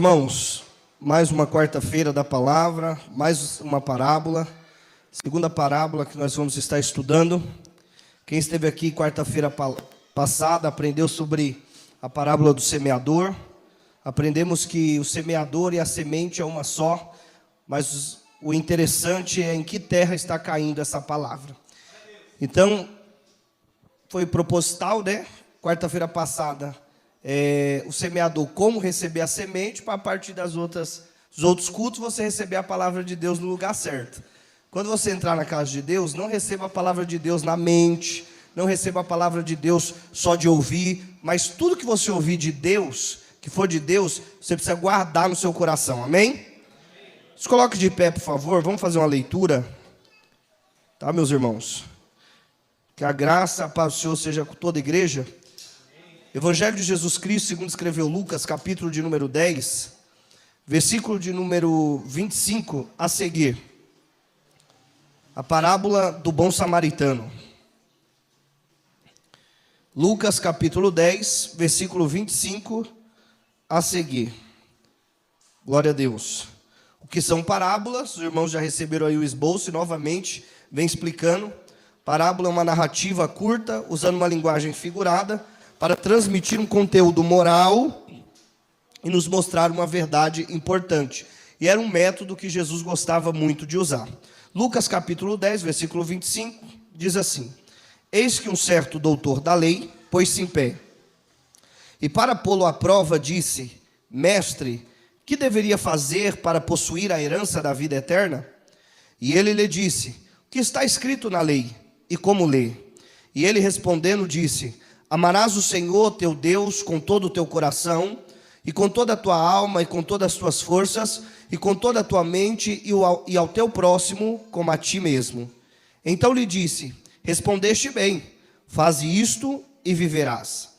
irmãos, mais uma quarta-feira da palavra, mais uma parábola, segunda parábola que nós vamos estar estudando. Quem esteve aqui quarta-feira passada aprendeu sobre a parábola do semeador. Aprendemos que o semeador e a semente é uma só, mas o interessante é em que terra está caindo essa palavra. Então, foi proposital, né? Quarta-feira passada, o semeador, como receber a semente, para a partir dos outros cultos, você receber a palavra de Deus no lugar certo. Quando você entrar na casa de Deus, não receba a palavra de Deus na mente, não receba a palavra de Deus só de ouvir, mas tudo que você ouvir de Deus, que for de Deus, você precisa guardar no seu coração, amém? Se coloque de pé, por favor, vamos fazer uma leitura, tá, meus irmãos? Que a graça, a paz do Senhor seja com toda a igreja. Evangelho de Jesus Cristo, segundo escreveu Lucas, capítulo de número 10, versículo de número 25 a seguir. A parábola do bom samaritano. Lucas, capítulo 10, versículo 25 a seguir. Glória a Deus. O que são parábolas? Os irmãos já receberam aí o esboço e novamente vem explicando. Parábola é uma narrativa curta, usando uma linguagem figurada, para transmitir um conteúdo moral e nos mostrar uma verdade importante. E era um método que Jesus gostava muito de usar. Lucas capítulo 10, versículo 25, diz assim: Eis que um certo doutor da lei pôs-se em pé, e para pô-lo à prova disse: Mestre, que deveria fazer para possuir a herança da vida eterna? E ele lhe disse: O que está escrito na lei, e como lê? E ele respondendo disse: Amarás o Senhor teu Deus com todo o teu coração, e com toda a tua alma, e com todas as tuas forças, e com toda a tua mente, e ao teu próximo como a ti mesmo. Então lhe disse: Respondeste bem, faze isto e viverás.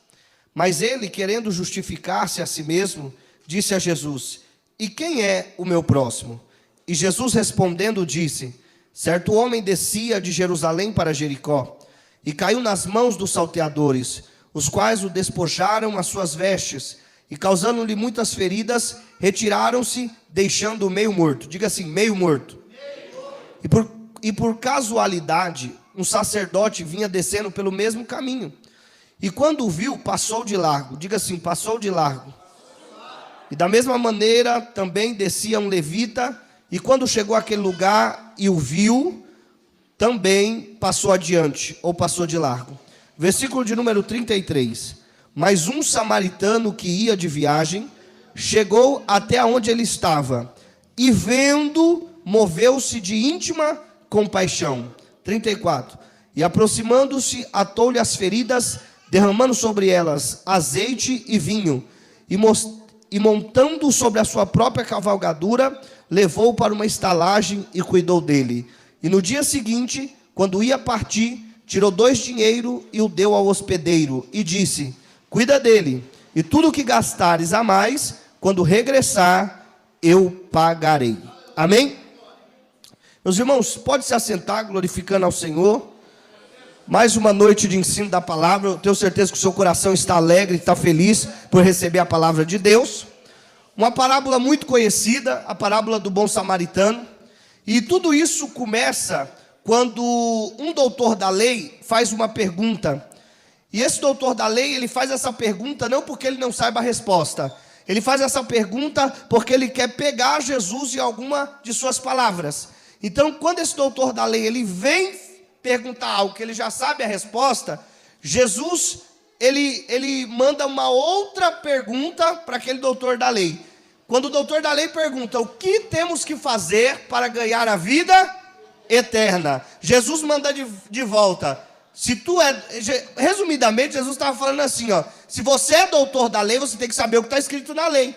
Mas ele, querendo justificar-se a si mesmo, disse a Jesus: E quem é o meu próximo? E Jesus respondendo disse: Certo homem descia de Jerusalém para Jericó, e caiu nas mãos dos salteadores, os quais o despojaram as suas vestes, e causando-lhe muitas feridas, retiraram-se, deixando-o meio morto. Diga assim, meio morto. E por casualidade, um sacerdote vinha descendo pelo mesmo caminho, e quando o viu, passou de largo. Diga assim, passou de largo. E da mesma maneira, também descia um levita, e quando chegou àquele lugar e o viu, também passou adiante, ou passou de largo. Versículo de número 33. Mas um samaritano que ia de viagem, chegou até onde ele estava, e vendo, moveu-se de íntima compaixão. 34. E aproximando-se, atou-lhe as feridas, derramando sobre elas azeite e vinho, e montando sobre a sua própria cavalgadura, levou-o para uma estalagem e cuidou dele. E no dia seguinte, quando ia partir, tirou 2 dinheiros e o deu ao hospedeiro, e disse: Cuida dele, e tudo o que gastares a mais, quando regressar, eu pagarei. Amém? Meus irmãos, pode se assentar, glorificando ao Senhor. Mais uma noite de ensino da palavra. Eu tenho certeza que o seu coração está alegre, está feliz por receber a palavra de Deus. Uma parábola muito conhecida, a parábola do bom samaritano. E tudo isso começa quando um doutor da lei faz uma pergunta. E esse doutor da lei, ele faz essa pergunta não porque ele não saiba a resposta. Ele faz essa pergunta porque ele quer pegar Jesus em alguma de suas palavras. Então, quando esse doutor da lei, ele vem perguntar algo que ele já sabe a resposta, Jesus, ele manda uma outra pergunta para aquele doutor da lei. Quando o doutor da lei pergunta: o que temos que fazer para ganhar a vida eterna? Jesus manda de volta: resumidamente, Jesus estava falando assim, se você é doutor da lei, você tem que saber o que está escrito na lei.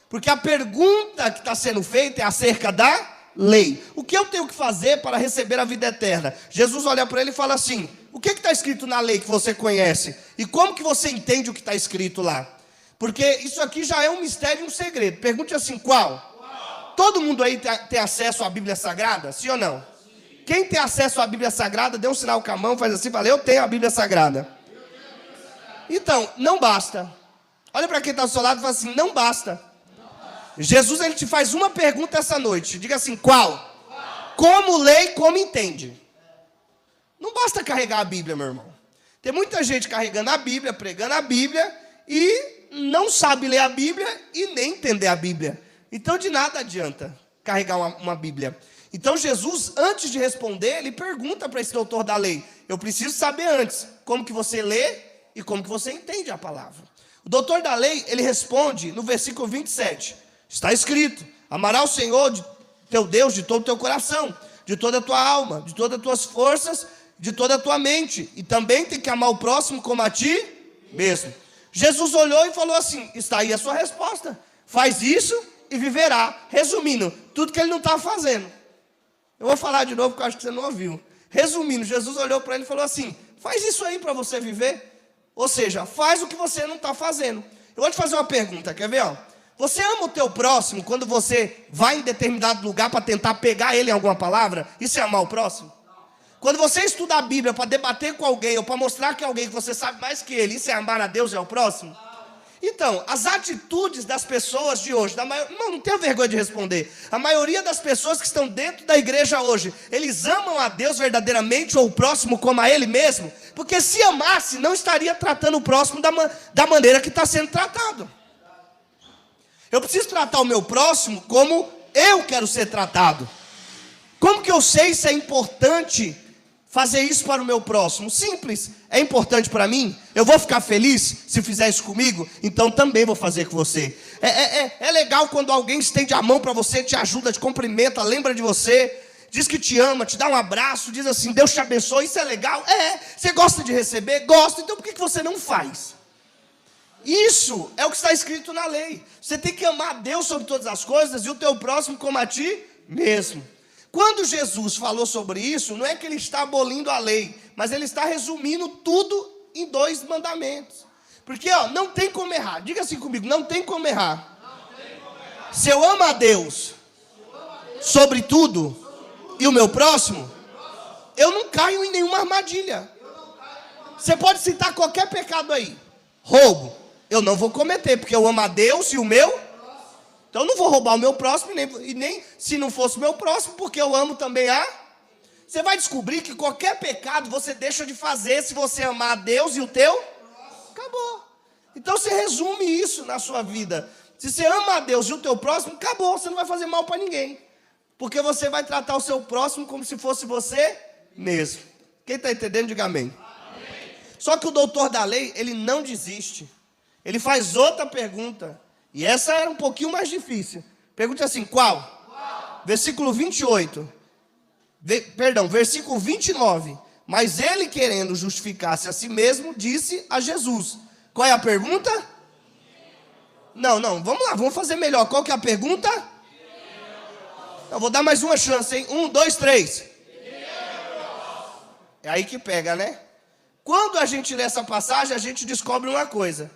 Porque a pergunta que está sendo feita é acerca da lei. O que eu tenho que fazer para receber a vida eterna? Jesus olha para ele e fala assim: o que está escrito na lei que você conhece? E como que você entende o que está escrito lá? Porque isso aqui já é um mistério e um segredo. Pergunte assim, qual? Todo mundo aí tem acesso à Bíblia Sagrada? Sim ou não? Sim. Quem tem acesso à Bíblia Sagrada, dê um sinal com a mão, faz assim, fala: eu tenho a Bíblia Sagrada. Então, não basta. Olha para quem está ao seu lado e fala assim: não basta. Jesus, ele te faz uma pergunta essa noite. Diga assim, qual? Como lê e como entende. Não basta carregar a Bíblia, meu irmão. Tem muita gente carregando a Bíblia, pregando a Bíblia e não sabe ler a Bíblia e nem entender a Bíblia. Então de nada adianta carregar uma Bíblia. Então Jesus, antes de responder, ele pergunta para esse doutor da lei. Eu preciso saber antes como que você lê e como que você entende a palavra. O doutor da lei, ele responde no versículo 27. Está escrito, amarás o Senhor, teu Deus, de todo o teu coração, de toda a tua alma, de todas as tuas forças, de toda a tua mente. E também tem que amar o próximo como a ti mesmo. Jesus olhou e falou assim, está aí a sua resposta. Faz isso e viverá. Resumindo, tudo que ele não estava fazendo. Eu vou falar de novo porque eu acho que você não ouviu. Resumindo, Jesus olhou para ele e falou assim, faz isso aí para você viver. Ou seja, faz o que você não está fazendo. Eu vou te fazer uma pergunta, quer ver? Ó? Você ama o teu próximo quando você vai em determinado lugar para tentar pegar ele em alguma palavra? Isso é amar o próximo? Quando você estuda a Bíblia para debater com alguém ou para mostrar que alguém que você sabe mais que ele, isso é amar a Deus e ao próximo? Então, as atitudes das pessoas de hoje, não tenha vergonha de responder. A maioria das pessoas que estão dentro da igreja hoje, eles amam a Deus verdadeiramente ou o próximo como a ele mesmo? Porque se amasse, não estaria tratando o próximo da maneira que está sendo tratado. Eu preciso tratar o meu próximo como eu quero ser tratado. Como que eu sei se é importante fazer isso para o meu próximo? Simples, é importante para mim? Eu vou ficar feliz se fizer isso comigo? Então também vou fazer com você. É legal quando alguém estende a mão para você, te ajuda, te cumprimenta, lembra de você, diz que te ama, te dá um abraço, diz assim, Deus te abençoe, isso é legal? Você gosta de receber? Gosto, então por que você não faz? Isso é o que está escrito na lei. Você tem que amar a Deus sobre todas as coisas e o teu próximo como a ti mesmo. Quando Jesus falou sobre isso, não é que ele está abolindo a lei, mas ele está resumindo tudo em 2 mandamentos. Porque não tem como errar. Diga assim comigo, não tem como errar. Se eu amo a Deus sobre tudo e o meu próximo, eu não caio em nenhuma armadilha. Você pode citar qualquer pecado aí. Roubo. Eu não vou cometer, porque eu amo a Deus e o meu. Então eu não vou roubar o meu próximo, e nem se não fosse o meu próximo, porque eu amo também a. Você vai descobrir que qualquer pecado você deixa de fazer se você amar a Deus e o teu. Acabou. Então você resume isso na sua vida. Se você ama a Deus e o teu próximo, acabou, você não vai fazer mal para ninguém. Porque você vai tratar o seu próximo como se fosse você mesmo. Quem está entendendo, diga amém. Só que o doutor da lei, ele não desiste. Ele faz outra pergunta. E essa era um pouquinho mais difícil. Pergunta assim, qual? Versículo 28. Versículo 29. Mas ele, querendo justificar-se a si mesmo, disse a Jesus. Qual é a pergunta? Não, vamos lá, vamos fazer melhor. Qual que é a pergunta? Eu vou dar mais uma chance, hein? 1, 2, 3. É aí que pega, né? Quando a gente lê essa passagem, a gente descobre uma coisa.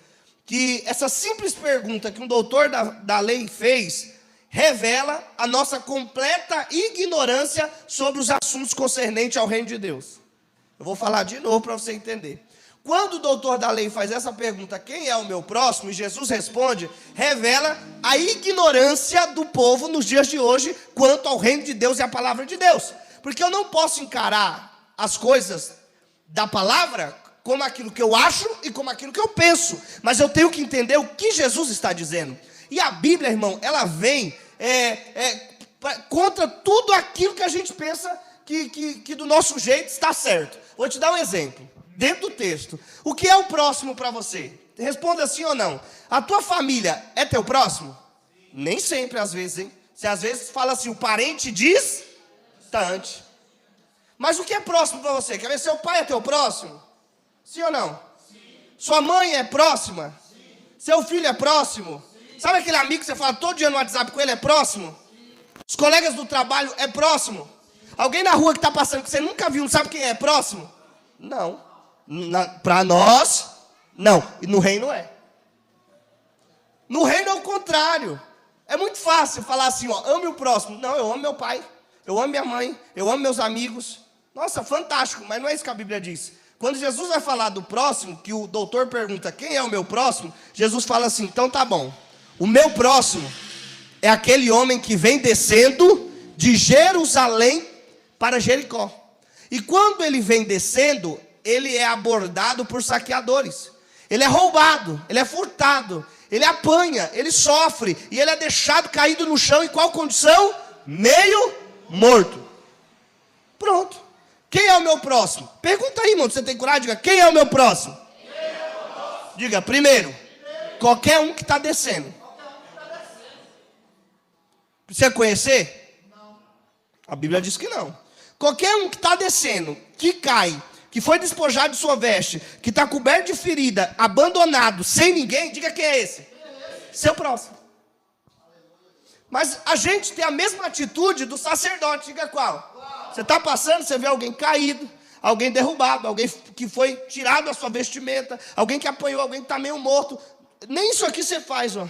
Que essa simples pergunta que um doutor da lei fez, revela a nossa completa ignorância sobre os assuntos concernentes ao reino de Deus. Eu vou falar de novo para você entender. Quando o doutor da lei faz essa pergunta, quem é o meu próximo? E Jesus responde, revela a ignorância do povo nos dias de hoje quanto ao reino de Deus e à palavra de Deus. Porque eu não posso encarar as coisas da palavra como aquilo que eu acho e como aquilo que eu penso. Mas eu tenho que entender o que Jesus está dizendo. E a Bíblia, irmão, ela vem contra tudo aquilo que a gente pensa que do nosso jeito está certo. Vou te dar um exemplo. Dentro do texto. O que é o próximo para você? Responda sim ou não. A tua família é teu próximo? Nem sempre, às vezes, hein? Você às vezes fala assim, o parente distante. Mas o que é próximo para você? Quer ver, seu pai é teu próximo? Sim ou não? Sim. Sua mãe é próxima? Sim. Seu filho é próximo? Sim. Sabe aquele amigo que você fala todo dia no WhatsApp com ele, é próximo? Sim. Os colegas do trabalho é próximo? Alguém na rua que está passando que você nunca viu, não sabe quem é próximo? Não. Para nós, não. E no reino é. No reino é o contrário. É muito fácil falar assim, ame o próximo. Não, eu amo meu pai, eu amo minha mãe, eu amo meus amigos. Nossa, fantástico, mas não é isso que a Bíblia diz. Quando Jesus vai falar do próximo, que o doutor pergunta quem é o meu próximo, Jesus fala assim, então tá bom, o meu próximo é aquele homem que vem descendo de Jerusalém para Jericó. E quando ele vem descendo, ele é abordado por saqueadores. Ele é roubado, ele é furtado, ele apanha, ele sofre, e ele é deixado caído no chão em qual condição? Meio morto. Pronto. Quem é o meu próximo? Pergunta aí, irmão, você tem coragem? Diga, quem é o meu próximo? Diga, primeiro, qualquer um que está descendo. Precisa conhecer? Não. A Bíblia diz que não. Qualquer um que está descendo, que cai, que foi despojado de sua veste, que está coberto de ferida, abandonado, sem ninguém, diga quem é esse? Seu próximo. Mas a gente tem a mesma atitude do sacerdote, diga qual? Você está passando, você vê alguém caído, alguém derrubado, alguém que foi tirado a sua vestimenta, alguém que apanhou, alguém que está meio morto. Nem isso aqui você faz, ó.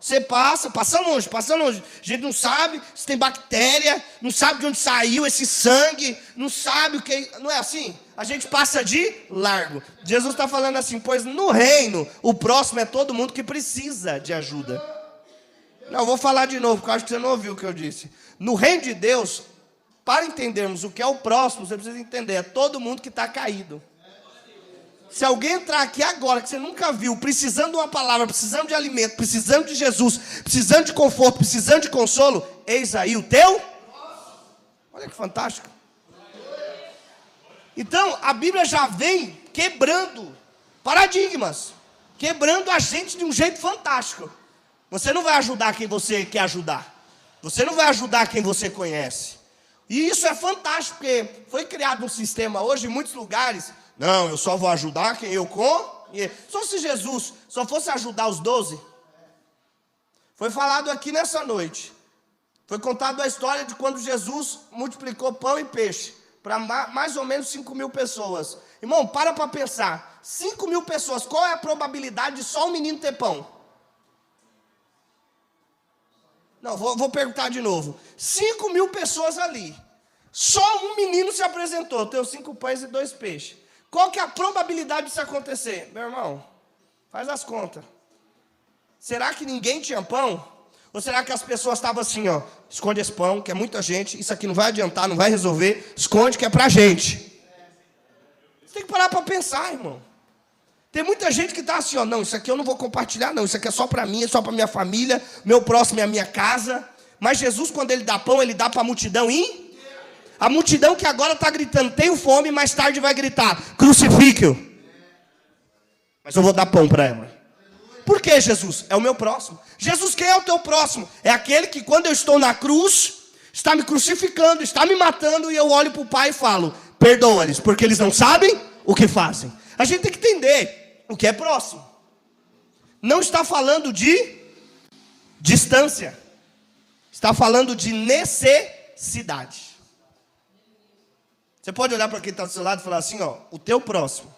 Você passa longe. A gente não sabe se tem bactéria, não sabe de onde saiu esse sangue, não sabe o que... Não é assim? A gente passa de largo. Jesus está falando assim, pois no reino, o próximo é todo mundo que precisa de ajuda. Não, eu vou falar de novo, porque eu acho que você não ouviu o que eu disse. No reino de Deus, para entendermos o que é o próximo, você precisa entender, é todo mundo que está caído. Se alguém entrar aqui agora, que você nunca viu, precisando de uma palavra, precisando de alimento, precisando de Jesus, precisando de conforto, precisando de consolo, eis aí o teu. Olha que fantástico. Então, a Bíblia já vem quebrando paradigmas, quebrando a gente de um jeito fantástico. Você não vai ajudar quem você quer ajudar. Você não vai ajudar quem você conhece. E isso é fantástico, porque foi criado um sistema hoje em muitos lugares. Não, eu só vou ajudar quem eu conheço. Só se Jesus só fosse ajudar os 12. Foi falado aqui nessa noite. Foi contado a história de quando Jesus multiplicou pão e peixe para mais ou menos 5.000 pessoas. Irmão, para pensar. 5.000 pessoas, qual é a probabilidade de só um menino ter pão? Não, vou perguntar de novo. 5.000 pessoas ali. Só um menino se apresentou. Tem 5 pães e 2 peixes. Qual que é a probabilidade disso acontecer? Meu irmão, faz as contas. Será que ninguém tinha pão? Ou será que as pessoas estavam assim, ó, esconde esse pão, que é muita gente, isso aqui não vai adiantar, não vai resolver, esconde que é pra gente. Você tem que parar para pensar, irmão. Tem muita gente que está assim, ó, não, isso aqui eu não vou compartilhar, não, isso aqui é só para mim, é só para minha família, meu próximo é a minha casa. Mas Jesus, quando ele dá pão, ele dá para a multidão ir. A multidão que agora está gritando, tenho fome, mais tarde vai gritar, crucifique-o. Mas eu vou dar pão para ela. Por que, Jesus? É o meu próximo. Jesus, quem é o teu próximo? É aquele que quando eu estou na cruz, está me crucificando, está me matando, e eu olho para o Pai e falo, perdoa-lhes, porque eles não sabem o que fazem. A gente tem que entender o que é próximo. Não está falando de distância. Está falando de necessidade. Você pode olhar para quem está do seu lado e falar assim, ó, o teu próximo.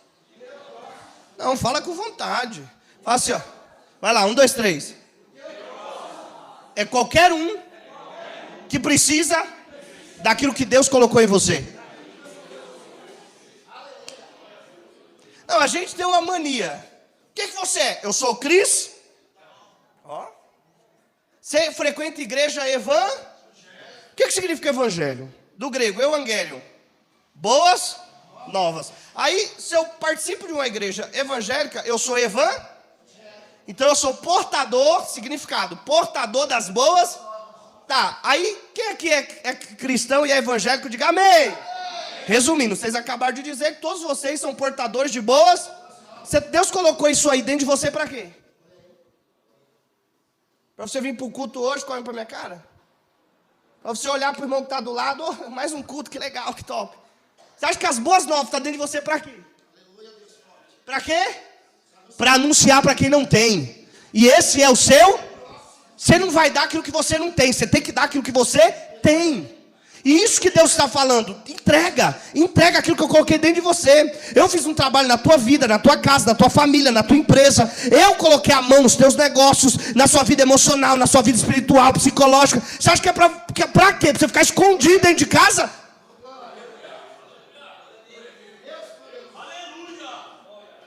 Não, fala com vontade. Fala assim, ó. Vai lá, 1, 2, 3. É qualquer um que precisa daquilo que Deus colocou em você. Não, a gente tem uma mania. O que você é? Eu sou o Cris. Ó. Você frequenta igreja O que significa evangelho? Do grego, evangelion. Boas novas. Aí, se eu participo de uma igreja evangélica, eu sou Então eu sou portador, significado, portador das boas. Tá, aí quem aqui é cristão e é evangélico, diga amém. Resumindo, vocês acabaram de dizer que todos vocês são portadores de boas. Deus colocou isso aí dentro de você para quê? Para você vir para o culto hoje, correndo para minha cara? Para você olhar para o irmão que está do lado, oh, mais um culto, que legal, que top. Você acha que as boas novas estão dentro de você para quê? Para quê? Para anunciar para quem não tem. E esse é o seu. Você não vai dar aquilo que você não tem. Você tem que dar aquilo que você tem. E isso que Deus está falando. Entrega aquilo que eu coloquei dentro de você. Eu fiz um trabalho na tua vida, na tua casa, na tua família, na tua empresa. Eu coloquei a mão nos teus negócios, na sua vida emocional, na sua vida espiritual, psicológica. Você acha que é para quê? Para você ficar escondido dentro de casa?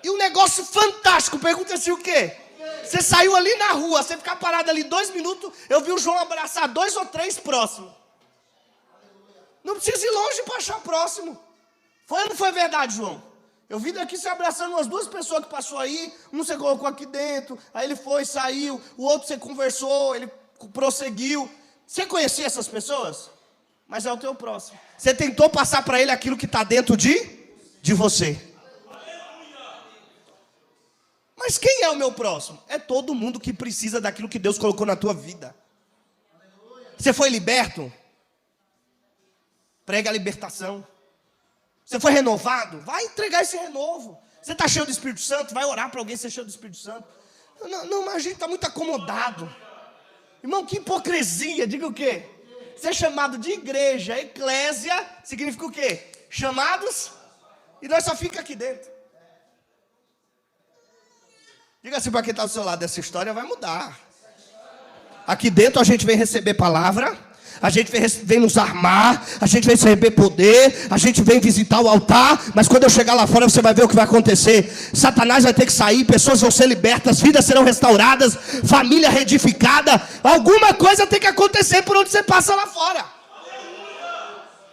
E um negócio fantástico, pergunta assim o quê? Você saiu ali na rua, você ficar parado ali 2 minutos, eu vi o João abraçar 2 ou 3 próximos. Não precisa ir longe para achar próximo. Foi ou não foi verdade, João? Eu vi daqui você abraçando umas 2 pessoas que passou aí, um você colocou aqui dentro, aí ele foi, saiu, o outro você conversou, ele prosseguiu. Você conhecia essas pessoas? Mas é o teu próximo. Você tentou passar para ele aquilo que está dentro de você. Mas quem é o meu próximo? É todo mundo que precisa daquilo que Deus colocou na tua vida. Você foi liberto? Prega a libertação. Você foi renovado? Vai entregar esse renovo. Você está cheio do Espírito Santo? Vai orar para alguém ser cheio do Espírito Santo. Não, mas a gente está muito acomodado. Irmão, que hipocrisia. Diga o quê? Ser chamado de igreja, eclésia, significa o quê? Chamados, e nós só fica aqui dentro. Diga assim para quem está do seu lado, essa história vai mudar. Aqui dentro a gente vem receber palavra, a gente vem nos armar, a gente vem receber poder, a gente vem visitar o altar, mas quando eu chegar lá fora você vai ver o que vai acontecer. Satanás vai ter que sair, pessoas vão ser libertas, vidas serão restauradas, família reedificada, alguma coisa tem que acontecer por onde você passa lá fora.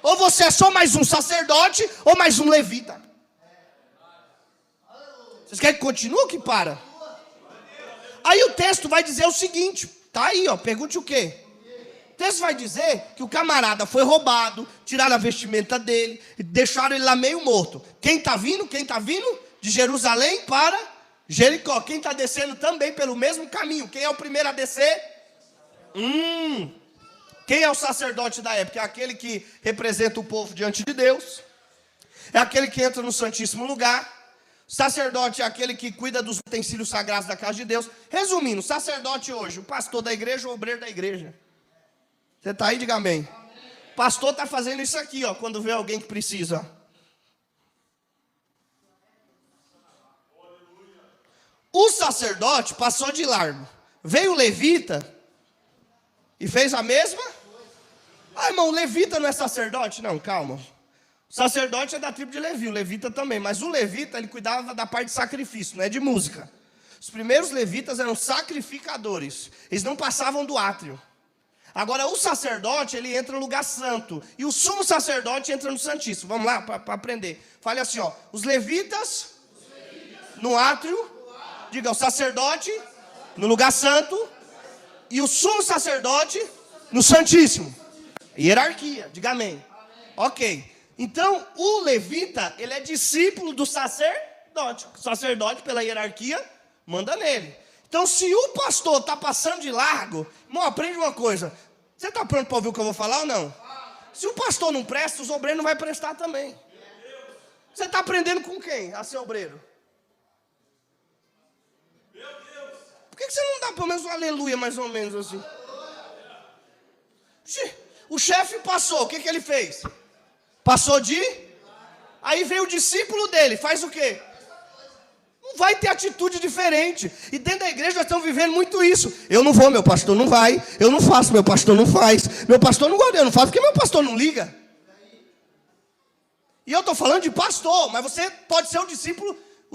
Ou você é só mais um sacerdote, ou mais um levita. Vocês querem que continue ou que para? Aí o texto vai dizer o seguinte, tá aí, ó, pergunte o quê? O texto vai dizer que o camarada foi roubado, tiraram a vestimenta dele, deixaram ele lá meio morto. Quem está vindo? Quem está vindo? De Jerusalém para Jericó. Quem está descendo também pelo mesmo caminho. Quem é o primeiro a descer? Quem é o sacerdote da época? É aquele que representa o povo diante de Deus. É aquele que entra no Santíssimo Lugar. Sacerdote é aquele que cuida dos utensílios sagrados da casa de Deus. Resumindo, sacerdote hoje, o pastor da igreja ou o obreiro da igreja. Você está aí? Diga amém. O pastor está fazendo isso aqui, ó, quando vê alguém que precisa. O sacerdote passou de largo. Veio o levita e fez a mesma. Ah, irmão, o levita não é sacerdote? Não, calma. O sacerdote é da tribo de Levi, o levita também. Mas o levita, ele cuidava da parte de sacrifício, não é de música. Os primeiros levitas eram sacrificadores. Eles não passavam do átrio. Agora, o sacerdote, ele entra no lugar santo. E o sumo sacerdote entra no santíssimo. Vamos lá, para aprender. Fale assim, ó. Os levitas no átrio. Diga, o sacerdote no lugar santo. E o sumo sacerdote no santíssimo. Hierarquia, diga amém. Ok. Então, o levita, ele é discípulo do sacerdote. O sacerdote, pela hierarquia, manda nele. Então, se o pastor está passando de largo, irmão, aprende uma coisa. Você está pronto para ouvir o que eu vou falar ou não? Se o pastor não presta, os obreiros não vão prestar também. Você está aprendendo com quem a ser obreiro? Por que você não dá pelo menos um aleluia, mais ou menos assim? O chefe passou, o que ele fez? Passou de... Aí veio o discípulo dele, faz o quê? Não vai ter atitude diferente. E dentro da igreja nós estamos vivendo muito isso. Eu não vou, meu pastor não vai. Eu não faço, meu pastor não faz. Meu pastor não gosta, eu não faço porque meu pastor não liga. E eu estou falando de pastor, mas você pode ser o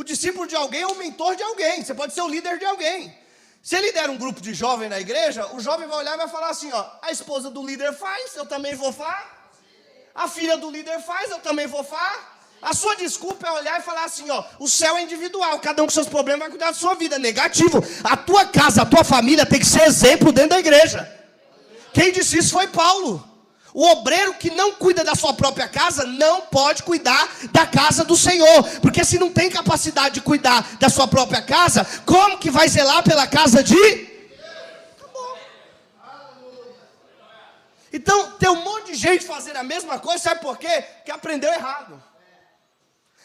discípulo de alguém ou o mentor de alguém. Você pode ser o líder de alguém. Se ele der um grupo de jovens na igreja, o jovem vai olhar e vai falar assim, ó, a esposa do líder faz, eu também vou fazer. A filha do líder faz, eu também vou fazer. A sua desculpa é olhar e falar assim, ó, o céu é individual, cada um com seus problemas vai cuidar da sua vida. Negativo. A tua casa, a tua família tem que ser exemplo dentro da igreja. Quem disse isso foi Paulo. O obreiro que não cuida da sua própria casa não pode cuidar da casa do Senhor. Porque se não tem capacidade de cuidar da sua própria casa, como que vai zelar pela casa de... Então, tem um monte de gente fazendo a mesma coisa, sabe por quê? Que aprendeu errado.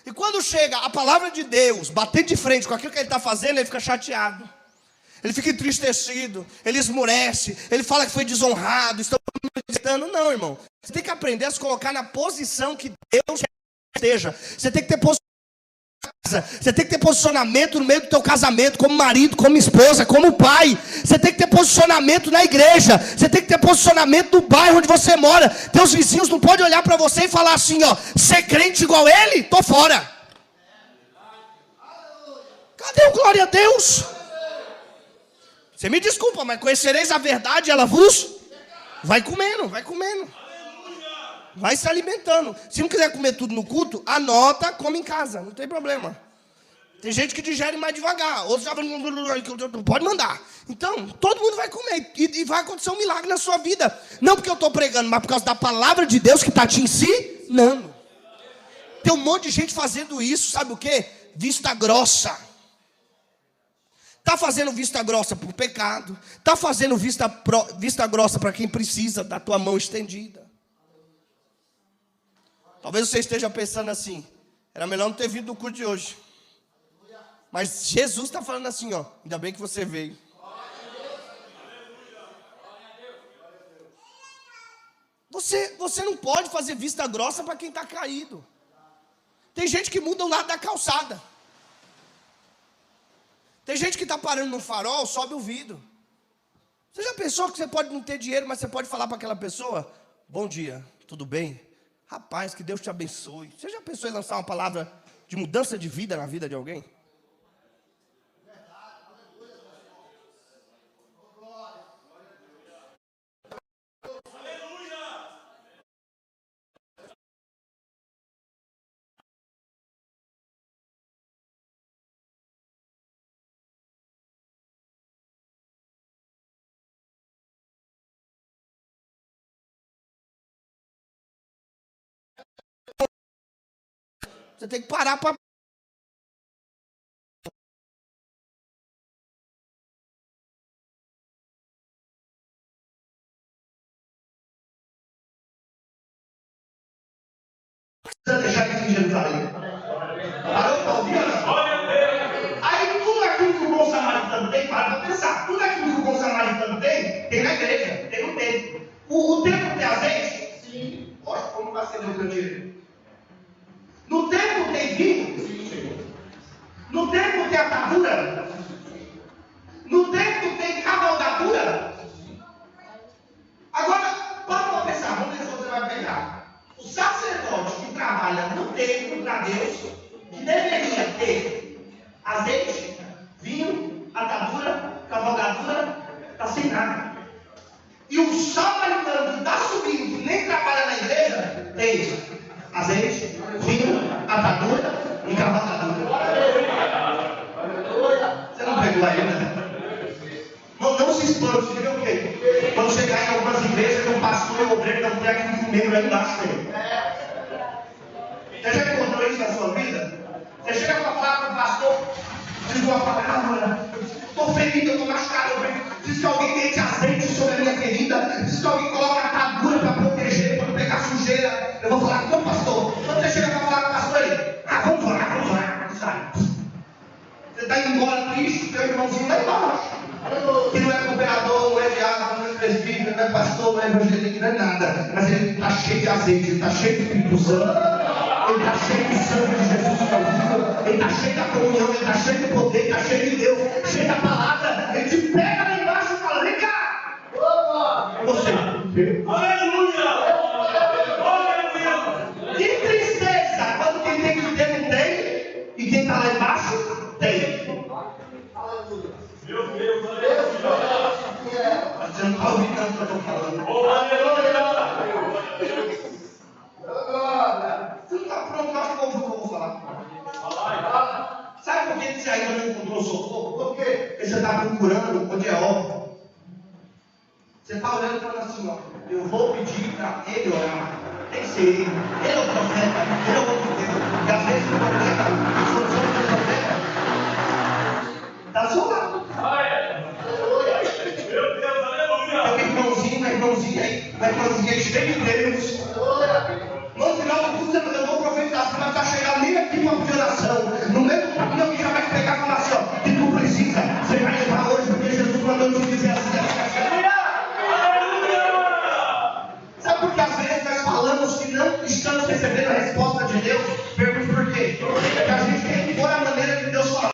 E quando chega a palavra de Deus, batendo de frente com aquilo que ele está fazendo, ele fica chateado. Ele fica entristecido, ele esmurece, ele fala que foi desonrado, estão me visitando. Não, irmão. Você tem que aprender a se colocar na posição que Deus esteja. Você tem que ter posição. Você tem que ter posicionamento no meio do teu casamento, como marido, como esposa, como pai. Você tem que ter posicionamento na igreja. Você tem que ter posicionamento no bairro onde você mora. Teus vizinhos não podem olhar para você e falar assim, ó, ser crente igual ele? Tô fora. Cadê o glória a Deus? Você me desculpa, mas conhecereis a verdade, ela vos... Vai comendo, vai comendo. Vai se alimentando. Se não quiser comer tudo no culto, anota, come em casa, não tem problema. Tem gente que digere mais devagar, outros já pode mandar. Então, todo mundo vai comer e vai acontecer um milagre na sua vida. Não porque eu estou pregando, mas por causa da palavra de Deus que está te ensinando. Tem um monte de gente fazendo isso, sabe o quê? Vista grossa. Está fazendo vista grossa para o pecado. Está fazendo vista grossa para quem precisa da tua mão estendida. Talvez você esteja pensando assim, era melhor não ter vindo no culto de hoje. Mas Jesus está falando assim, ó, ainda bem que você veio. Você não pode fazer vista grossa para quem está caído. Tem gente que muda o lado da calçada. Tem gente que está parando no farol, sobe o vidro. Você já pensou que você pode não ter dinheiro, mas você pode falar para aquela pessoa, bom dia, tudo bem? Rapaz, que Deus te abençoe. Você já pensou em lançar uma palavra de mudança de vida na vida de alguém? Você tem que parar para... Precisa deixar isso em Jerusalém. Parou para ouvir? Aí tudo aquilo que o bom samaritano tem, para para pensar. Tudo aquilo que o bom samaritano tem na igreja, tem no templo. O templo tem azeite? Sim. Poxa, como vai acender o candeeiro? No templo tem vinho? Sim. No templo tem atadura? No templo tem cavalgadura? Agora, para pensar, vamos ver se você vai pegar. O sacerdote que trabalha no templo para Deus, que deveria ter azeite, vinho, atadura, cavalgadura, está sem nada. E o samaritano que está subindo, que nem trabalha na igreja, tem azeite, vinho, atadura e cavalgadura. Você não pegou aí, né? Não se espante, você vê o quê? Quando chegar em algumas igrejas, tem um pastor e um obreiro que não tem aquele comendo lá embaixo dele. Você já encontrou isso na sua vida? Você chega para falar com o pastor, diz uma palavra, estou ferido, eu estou machucado, diz que alguém mete azeite sobre a minha ferida, diz que alguém coloca atadura para proteger, para não pegar sujeira. Eu vou falar com o pastor. Quando você chega para falar com o pastor, ele, vamos orar, sai. Você está indo embora triste, teu irmãozinho lá embaixo. Que não é cooperador, não é diácono, não é presbítero, não é pastor, não é evangélico, não é nada. Mas ele está cheio de azeite, ele está cheio de Espírito Santo, ele está cheio de sangue de Jesus que é vivo, ele está cheio da comunhão, ele está cheio de poder, ele está cheio de Deus, cheio da palavra. Ele te pega lá embaixo e fala: vem cá! Você. Aleluia! Aleluia! Que tristeza quando quem tem que ter não tem e quem está lá embaixo tem. Meu Deus, você não está ouvindo o que eu estou falando. Você não está pronto para ouvir o que eu vou falar. Sabe por que você ainda não encontrou socorro? Por quê? Porque você está procurando onde é óbvio. Você está olhando e falando assim, ó, eu vou pedir para ele orar. Tem que ser ele. Ele é o profeta, ele é o outro Deus. E às vezes o profeta, a solução do profeta, está do seu lado. Meu Deus, aleluia! Tem um irmãozinho, uma irmãzinha cheia de Deus. No final do curso eu vou profetizar, você vai estar chegando nem aqui para pedir oração. No meio do caminho alguém já vai te pegar e falar assim, ó, que tu precisa, você vai levar hoje, porque Jesus mandou te dizer assim. Sabe por que às vezes nós falamos que não estamos recebendo a resposta de Deus? Pergunto por quê? Porque a gente quer impor a maneira que Deus fala.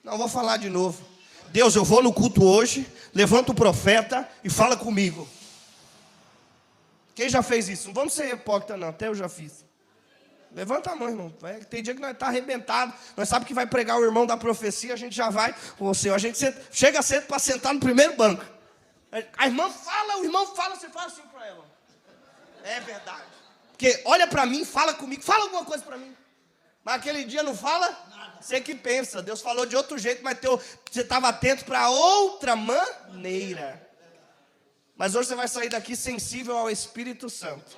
Não, vou falar de novo. Deus, eu vou no culto hoje, levanta o profeta e fala comigo. Quem já fez isso? Não vamos ser hipócrita não, até eu já fiz. Levanta a mão, irmão. Tem dia que nós estamos arrebentados. Nós sabemos que vai pregar o irmão da profecia, a gente já vai. Ô Senhor, a gente chega cedo para sentar no primeiro banco. A irmã fala, o irmão fala, você fala assim para ela. É verdade. Porque olha para mim, fala comigo, fala alguma coisa para mim. Mas aquele dia não fala? Você que pensa. Deus falou de outro jeito, mas você estava atento para outra maneira. Mas hoje você vai sair daqui sensível ao Espírito Santo.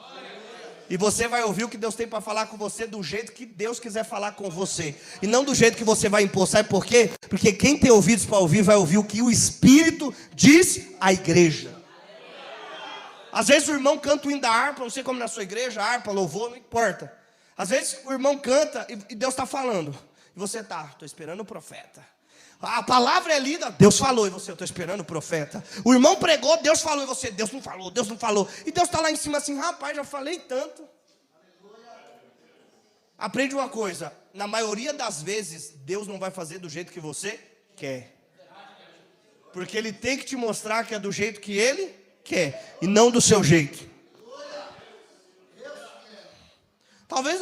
E você vai ouvir o que Deus tem para falar com você do jeito que Deus quiser falar com você. E não do jeito que você vai impor. Sabe por quê? Porque quem tem ouvidos para ouvir vai ouvir o que o Espírito diz à igreja. Às vezes o irmão canta o hino da harpa, não sei como na sua igreja, harpa, louvor, não importa. Às vezes o irmão canta e Deus está falando. E você estou esperando o profeta. A palavra é lida, Deus falou, e você, eu estou esperando o profeta. O irmão pregou, Deus falou, e você, Deus não falou, Deus não falou. E Deus está lá em cima assim, rapaz, já falei tanto. Aprende uma coisa, na maioria das vezes, Deus não vai fazer do jeito que você quer. Porque Ele tem que te mostrar que é do jeito que Ele quer, e não do seu jeito. Talvez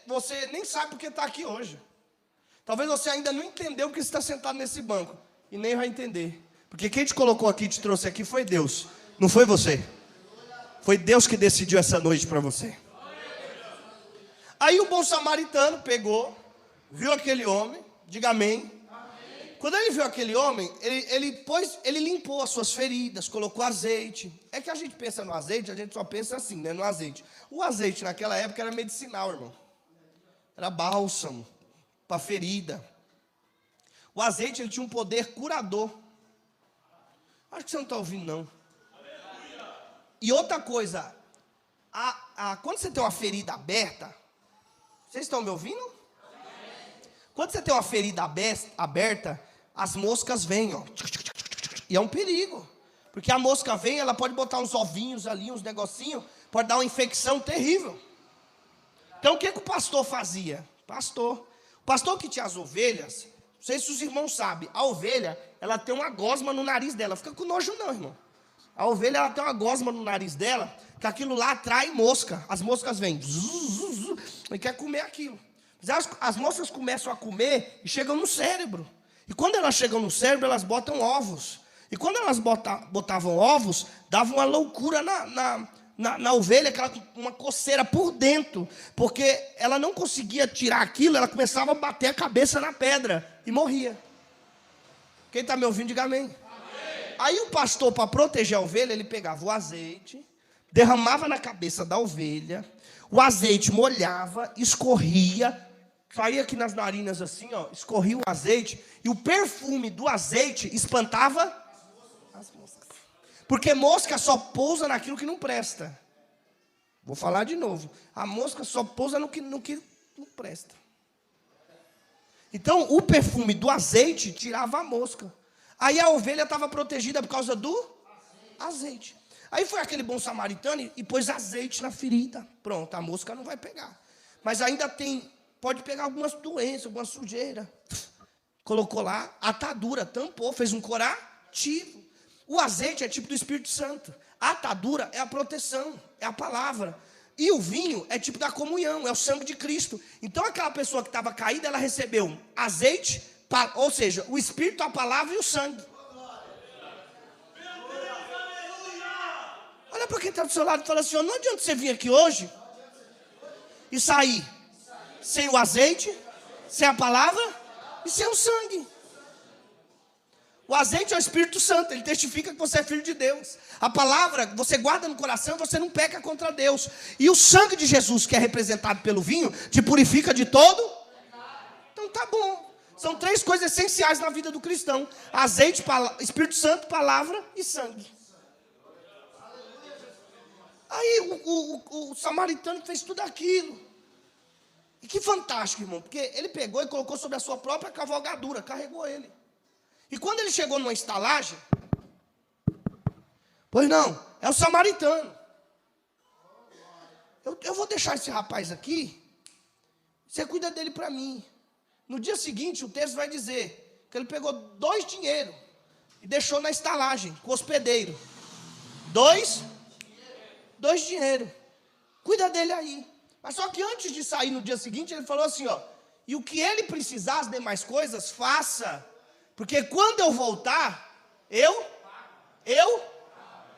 você nem sabe porque está aqui hoje. Talvez você ainda não entendeu que está sentado nesse banco. E nem vai entender. Porque quem te colocou aqui, te trouxe aqui, foi Deus. Não foi você. Foi Deus que decidiu essa noite para você. Aí o bom samaritano pegou, viu aquele homem, diga amém. Quando ele viu aquele homem, ele limpou as suas feridas, colocou azeite. É que a gente pensa no azeite, a gente só pensa assim, né, no azeite. O azeite naquela época era medicinal, irmão. Era bálsamo para ferida. O azeite ele tinha um poder curador. Acho que você não está ouvindo, não. E outra coisa, quando você tem uma ferida aberta, vocês estão me ouvindo? Quando você tem uma ferida aberta, as moscas vêm, ó. E é um perigo. Porque a mosca vem, ela pode botar uns ovinhos ali, uns negocinhos, pode dar uma infecção terrível. Então o que o pastor fazia? O pastor que tinha as ovelhas, não sei se os irmãos sabem, a ovelha, ela tem uma gosma no nariz dela. Fica com nojo não, irmão. A ovelha, ela tem uma gosma no nariz dela, que aquilo lá atrai mosca. As moscas vêm, e quer comer aquilo. As moscas começam a comer e chegam no cérebro. E quando elas chegam no cérebro, elas botam ovos. E quando elas botavam ovos, dava uma loucura na ovelha, uma coceira por dentro. Porque ela não conseguia tirar aquilo, ela começava a bater a cabeça na pedra e morria. Quem está me ouvindo, diga amém. Aí o pastor, para proteger a ovelha, ele pegava o azeite, derramava na cabeça da ovelha, o azeite molhava, escorria, saía aqui nas narinas assim, ó, escorria o azeite, e o perfume do azeite espantava as moscas. Porque mosca só pousa naquilo que não presta. Vou falar de novo. A mosca só pousa no que não presta. Então, o perfume do azeite tirava a mosca. Aí a ovelha estava protegida por causa do azeite. Aí foi aquele bom samaritano e pôs azeite na ferida. Pronto, a mosca não vai pegar. Mas ainda pode pegar algumas doenças, alguma sujeira. Colocou lá, atadura, tampou, fez um curativo. O azeite é tipo do Espírito Santo. A atadura é a proteção, é a palavra. E o vinho é tipo da comunhão, é o sangue de Cristo. Então aquela pessoa que estava caída, ela recebeu azeite, ou seja, o Espírito, a palavra e o sangue. Olha para quem está do seu lado e fala assim, não adianta você vir aqui hoje e sair sem o azeite, sem a palavra e sem o sangue. O azeite é o Espírito Santo, ele testifica que você é filho de Deus. A palavra você guarda no coração, você não peca contra Deus. E o sangue de Jesus, que é representado pelo vinho, te purifica de todo. Então tá bom. São 3 coisas essenciais na vida do cristão: azeite, Espírito Santo, palavra e sangue. Aí o samaritano fez tudo aquilo. E que fantástico, irmão, porque ele pegou e colocou sobre a sua própria cavalgadura, carregou ele. E quando ele chegou numa estalagem, pois não, é o samaritano. Eu vou deixar esse rapaz aqui, você cuida dele para mim. No dia seguinte, o texto vai dizer que ele pegou 2 dinheiros e deixou na estalagem, com o hospedeiro. 2 dinheiros. Cuida dele aí. Mas só que antes de sair no dia seguinte, ele falou assim, ó, e o que ele precisar, as demais coisas, faça, porque quando eu voltar,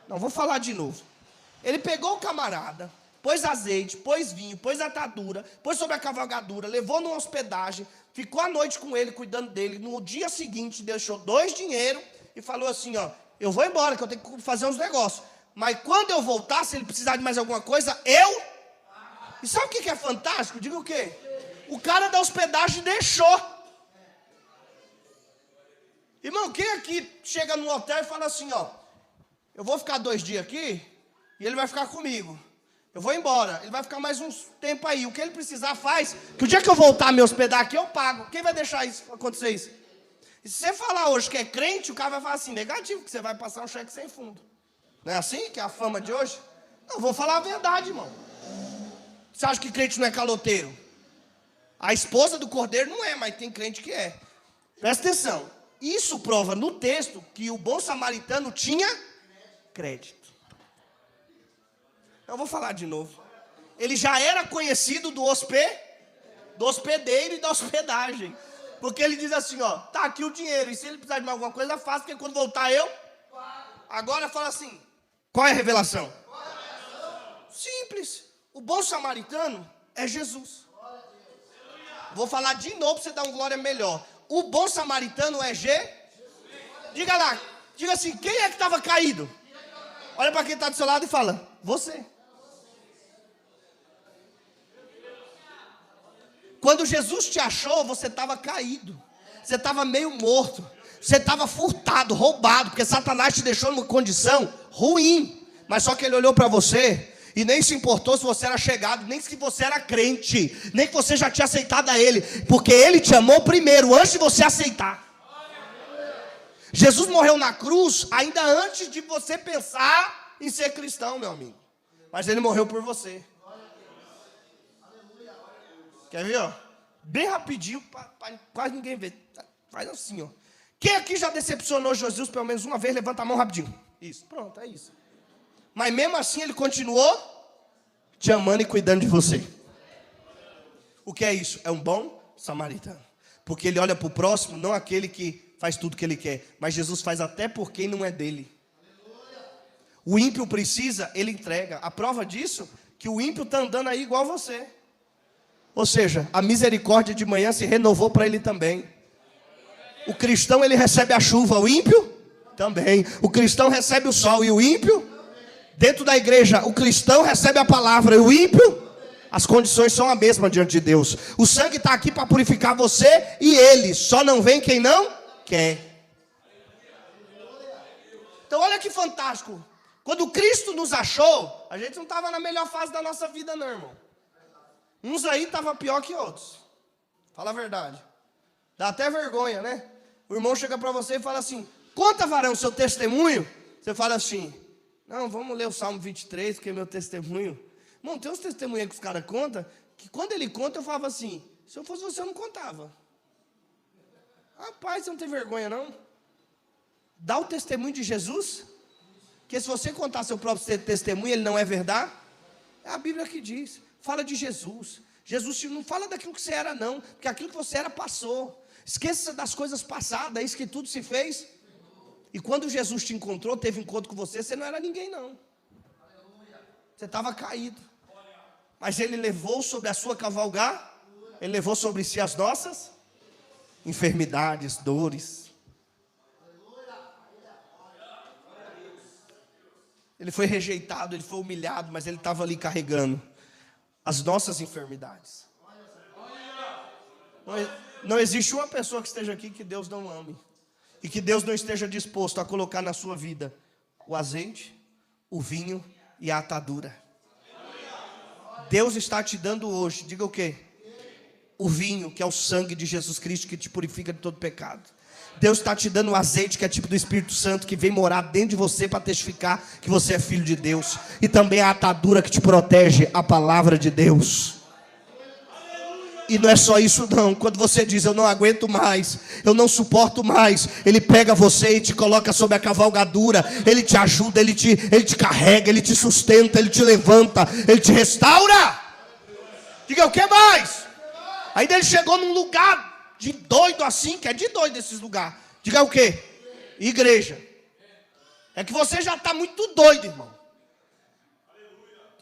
não, vou falar de novo. Ele pegou o camarada, pôs azeite, pôs vinho, pôs atadura, pôs sobre a cavalgadura, levou numa hospedagem, ficou a noite com ele, cuidando dele. No dia seguinte, deixou 2 dinheiros e falou assim, ó, eu vou embora, que eu tenho que fazer uns negócios. Mas quando eu voltar, se ele precisar de mais alguma coisa, E sabe o que é fantástico? Diga o quê? O cara da hospedagem deixou. Irmão, quem aqui chega no hotel e fala assim, ó, eu vou ficar 2 dias aqui e ele vai ficar comigo. Eu vou embora, ele vai ficar mais uns tempo aí. O que ele precisar faz, que o dia que eu voltar a me hospedar aqui, eu pago. Quem vai deixar isso acontecer isso? E se você falar hoje que é crente, o cara vai falar assim, negativo, que você vai passar um cheque sem fundo. Não é assim que é a fama de hoje? Não, vou falar a verdade, irmão. Você acha que crente não é caloteiro? A esposa do cordeiro não é, mas tem crente que é. Presta atenção. Isso prova no texto que o bom samaritano tinha crédito. Eu vou falar de novo. Ele já era conhecido do hospedeiro e da hospedagem. Porque ele diz assim, ó, tá aqui o dinheiro, e se ele precisar de alguma coisa, faça, porque quando voltar eu... Agora fala assim, qual é a revelação? Simples. O bom samaritano é Jesus. Vou falar de novo para você dar um glória melhor. O bom samaritano é Diga lá, diga assim, quem é que estava caído? Olha para quem está do seu lado e fala, você. Quando Jesus te achou, você estava caído. Você estava meio morto. Você estava furtado, roubado, porque Satanás te deixou numa condição ruim. Mas só que ele olhou para você e nem se importou se você era chegado, nem se você era crente, nem que você já tinha aceitado a ele, porque ele te amou primeiro, antes de você aceitar. Jesus morreu na cruz ainda antes de você pensar em ser cristão, meu amigo. Mas ele morreu por você. Quer ver, ó? Bem rapidinho, para quase ninguém ver. Faz assim, ó. Quem aqui já decepcionou Jesus pelo menos uma vez? Levanta a mão rapidinho. Isso, pronto, é isso. Mas mesmo assim ele continuou te amando e cuidando de você. O que é isso? É um bom samaritano. Porque ele olha para o próximo, não aquele que faz tudo que ele quer, mas Jesus faz até por quem não é dele. O ímpio precisa, ele entrega. A prova disso, que o ímpio está andando aí igual você. Ou seja, a misericórdia de manhã se renovou para ele também. O cristão, ele recebe a chuva, o ímpio também. O cristão recebe o sol e o ímpio. Dentro da igreja, o cristão recebe a palavra e o ímpio. As condições são a mesma diante de Deus. O sangue está aqui para purificar você e ele. Só não vem quem não quer. Então olha que fantástico. Quando Cristo nos achou, a gente não estava na melhor fase da nossa vida não, irmão. Uns aí estavam pior que outros. Fala a verdade. Dá até vergonha, né? O irmão chega para você e fala assim, conta, varão, seu testemunho. Você fala assim, não, vamos ler o Salmo 23, que é meu testemunho. Irmão, tem uns testemunhos que os caras contam, que quando ele conta, eu falava assim, se eu fosse você, eu não contava. Rapaz, você não tem vergonha, não? Dá o testemunho de Jesus, que se você contar seu próprio testemunho, ele não é verdade. É a Bíblia que diz, fala de Jesus. Jesus não fala daquilo que você era, não, porque aquilo que você era passou. Esqueça das coisas passadas, é isso que tudo se fez. E quando Jesus te encontrou, teve encontro com você, você não era ninguém, não. Você estava caído. Mas ele levou sobre a sua cavalgar, ele levou sobre si as nossas enfermidades, dores. Ele foi rejeitado, ele foi humilhado, mas ele estava ali carregando as nossas enfermidades. Não existe uma pessoa que esteja aqui que Deus não ame. E que Deus não esteja disposto a colocar na sua vida o azeite, o vinho e a atadura. Deus está te dando hoje, diga o quê? O vinho, que é o sangue de Jesus Cristo, que te purifica de todo pecado. Deus está te dando o azeite, que é tipo do Espírito Santo, que vem morar dentro de você para testificar que você é filho de Deus. E também a atadura que te protege, a palavra de Deus. E não é só isso não, quando você diz, eu não aguento mais, eu não suporto mais, ele pega você e te coloca sobre a cavalgadura, ele te ajuda, ele te carrega, ele te sustenta, ele te levanta, ele te restaura. Diga, o que mais? Aí ele chegou num lugar de doido assim, que é de doido esses lugares. Diga o quê? Igreja. É que você já está muito doido, irmão.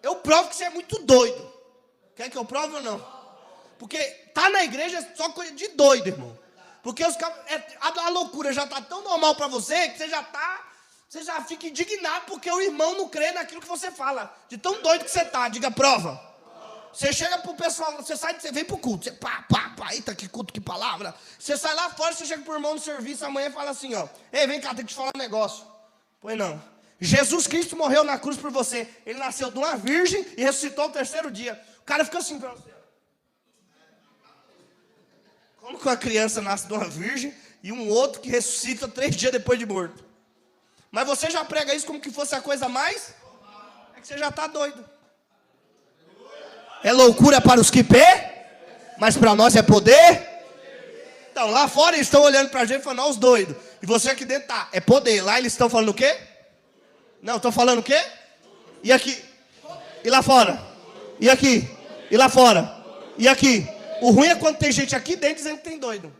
Eu provo que você é muito doido. Quer que eu prove ou não? Porque tá na igreja é só coisa de doido, irmão. Porque a loucura já está tão normal para você que você já fica indignado porque o irmão não crê naquilo que você fala. De tão doido que você está. Diga, prova. Você chega pro pessoal, você vem pro culto, você pá, eita, que culto, que palavra. Você sai lá fora, você chega pro irmão no serviço amanhã e fala assim, ó, ei, vem cá, tem que te falar um negócio. Pois não. Jesus Cristo morreu na cruz por você. Ele nasceu de uma virgem e ressuscitou ao terceiro dia. O cara fica assim pra você. Como que uma criança nasce de uma virgem e um outro que ressuscita 3 dias depois de morto? Mas você já prega isso como que fosse a coisa mais? É que você já está doido. É loucura para os que mas para nós é poder. Então, lá fora eles estão olhando para a gente e falando, ó, os doidos. E você aqui dentro tá, é poder. Lá eles estão falando o quê? Não, estão falando o quê? E aqui? E lá fora? E aqui? E lá fora? E aqui? O ruim é quando tem gente aqui dentro dizendo que tem doido.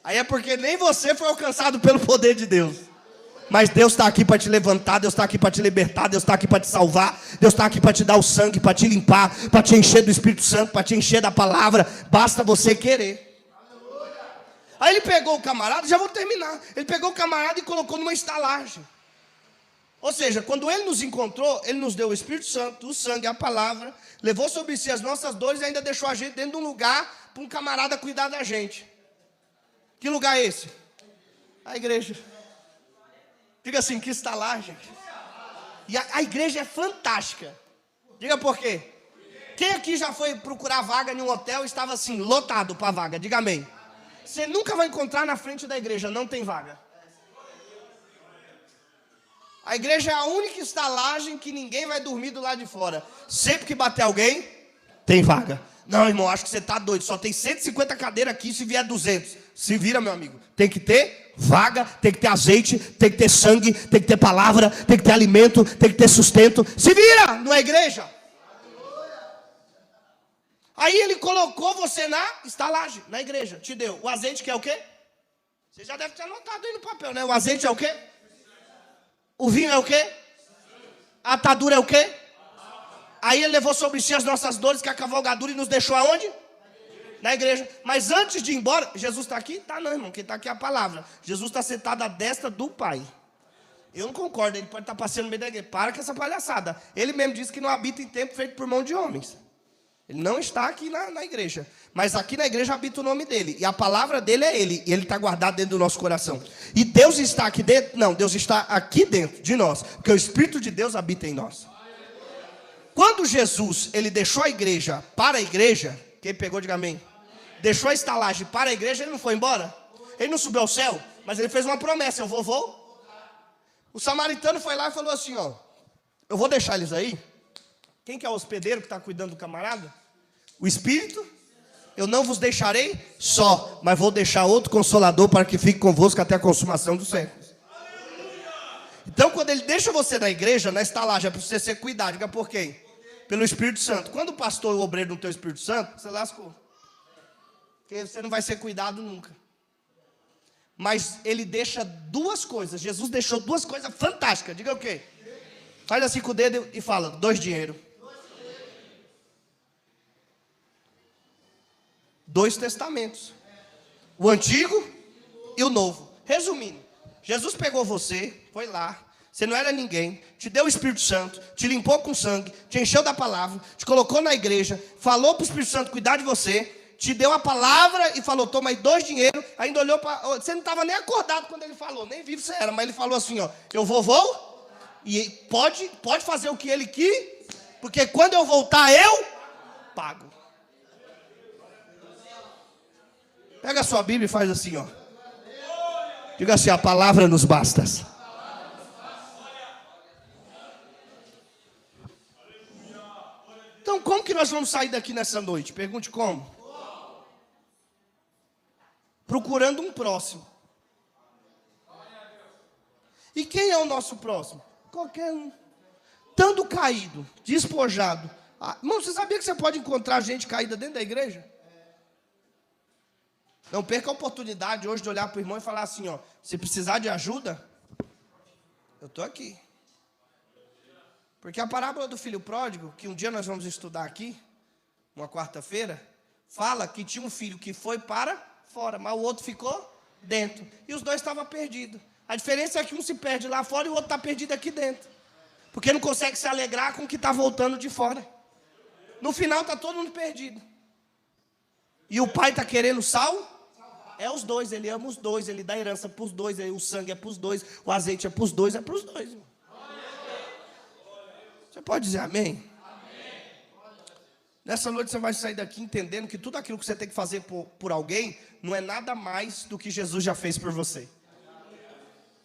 Aí é porque nem você foi alcançado pelo poder de Deus. Mas Deus está aqui para te levantar, Deus está aqui para te libertar, Deus está aqui para te salvar, Deus está aqui para te dar o sangue, para te limpar, para te encher do Espírito Santo, para te encher da palavra. Basta você querer. Aí ele pegou o camarada, já vou terminar. Ele pegou o camarada e colocou numa estalagem. Ou seja, quando ele nos encontrou, ele nos deu o Espírito Santo, o sangue, a palavra, levou sobre si as nossas dores e ainda deixou a gente dentro de um lugar para um camarada cuidar da gente. Que lugar é esse? A igreja. Diga assim, que estalagem. E a igreja é fantástica. Diga por quê? Quem aqui já foi procurar vaga em um hotel e estava assim, lotado para vaga? Diga amém. Você nunca vai encontrar na frente da igreja, não tem vaga. A igreja é a única estalagem que ninguém vai dormir do lado de fora. Sempre que bater alguém, tem vaga. Não, irmão, acho que você está doido. Só tem 150 cadeiras aqui, se vier 200. Se vira, meu amigo. Tem que ter vaga, tem que ter azeite, tem que ter sangue, tem que ter palavra, tem que ter alimento, tem que ter sustento. Se vira, não é igreja? Aí ele colocou você na estalagem, na igreja. Te deu. O azeite que é o quê? Você já deve ter anotado aí no papel, né? O azeite é o quê? O vinho é o quê? A atadura é o quê? Aí ele levou sobre si as nossas dores, que é a cavalgadura, e nos deixou aonde? Na igreja. Mas antes de ir embora, Jesus está aqui? Tá não, irmão, quem está aqui é a palavra. Jesus está sentado à destra do Pai. Eu não concordo, ele pode estar passeando no meio da igreja. Para com essa palhaçada. Ele mesmo disse que não habita em templo feito por mão de homens. Ele não está aqui na igreja. Mas aqui na igreja habita o nome dele. E a palavra dele é ele. E ele está guardado dentro do nosso coração. E Deus está aqui dentro? Não, Deus está aqui dentro de nós. Porque o Espírito de Deus habita em nós. Quando Jesus, ele deixou a igreja para a igreja, quem pegou, diga amém. Deixou a estalagem para a igreja, ele não foi embora. Ele não subiu ao céu, mas ele fez uma promessa, eu vou. O samaritano foi lá e falou assim, ó, eu vou deixar eles aí. Quem que é o hospedeiro que está cuidando do camarada? O Espírito. Eu não vos deixarei só, mas vou deixar outro consolador para que fique convosco até a consumação dos séculos. Então, quando ele deixa você na igreja, na estalagem, é para você ser cuidado. Diga por quê? Pelo Espírito Santo. Quando o pastor e o obreiro não tem o Espírito Santo, você lascou. Porque você não vai ser cuidado nunca. Mas ele deixa duas coisas. Jesus deixou duas coisas fantásticas. Diga o quê? Faz assim com o dedo e fala, 2 dinheiro. 2 testamentos. O antigo e o novo. Resumindo, Jesus pegou você, foi lá, você não era ninguém, te deu o Espírito Santo, te limpou com sangue, te encheu da palavra, te colocou na igreja, falou para o Espírito Santo cuidar de você, te deu a palavra e falou, toma aí 2 dinheiro, ainda olhou para... Você não estava nem acordado quando ele falou, nem vivo você era, mas ele falou assim, ó, eu vou, e pode fazer o que ele quis, porque quando eu voltar eu pago. Pega a sua Bíblia e faz assim, ó. Diga assim, a palavra nos basta. Então, como que nós vamos sair daqui nessa noite? Pergunte como. Procurando um próximo. E quem é o nosso próximo? Qualquer um. Estando caído, despojado, Irmão, você sabia que você pode encontrar gente caída dentro da igreja? Não perca a oportunidade hoje de olhar para o irmão e falar assim, ó, se precisar de ajuda, eu estou aqui. Porque a parábola do filho pródigo, que um dia nós vamos estudar aqui, uma quarta-feira, fala que tinha um filho que foi para fora, mas o outro ficou dentro. E os dois estavam perdidos. A diferença é que um se perde lá fora e o outro está perdido aqui dentro. Porque não consegue se alegrar com o que está voltando de fora. No final está todo mundo perdido. E o pai está querendo sal? É os dois, ele ama os dois, ele dá herança para os dois, o sangue é para os dois, o azeite é para os dois, irmão. Você pode dizer amém? Amém? Nessa noite você vai sair daqui entendendo que tudo aquilo que você tem que fazer por alguém não é nada mais do que Jesus já fez por você.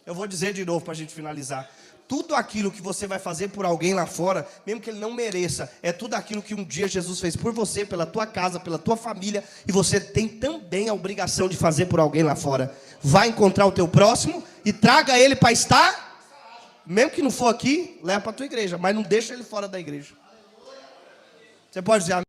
Eu vou dizer de novo para a gente finalizar. Tudo aquilo que você vai fazer por alguém lá fora, mesmo que ele não mereça, é tudo aquilo que um dia Jesus fez por você, pela tua casa, pela tua família, e você tem também a obrigação de fazer por alguém lá fora. Vai encontrar o teu próximo e traga ele para estar. Mesmo que não for aqui, leva para a tua igreja, mas não deixa ele fora da igreja. Você pode dizer amém?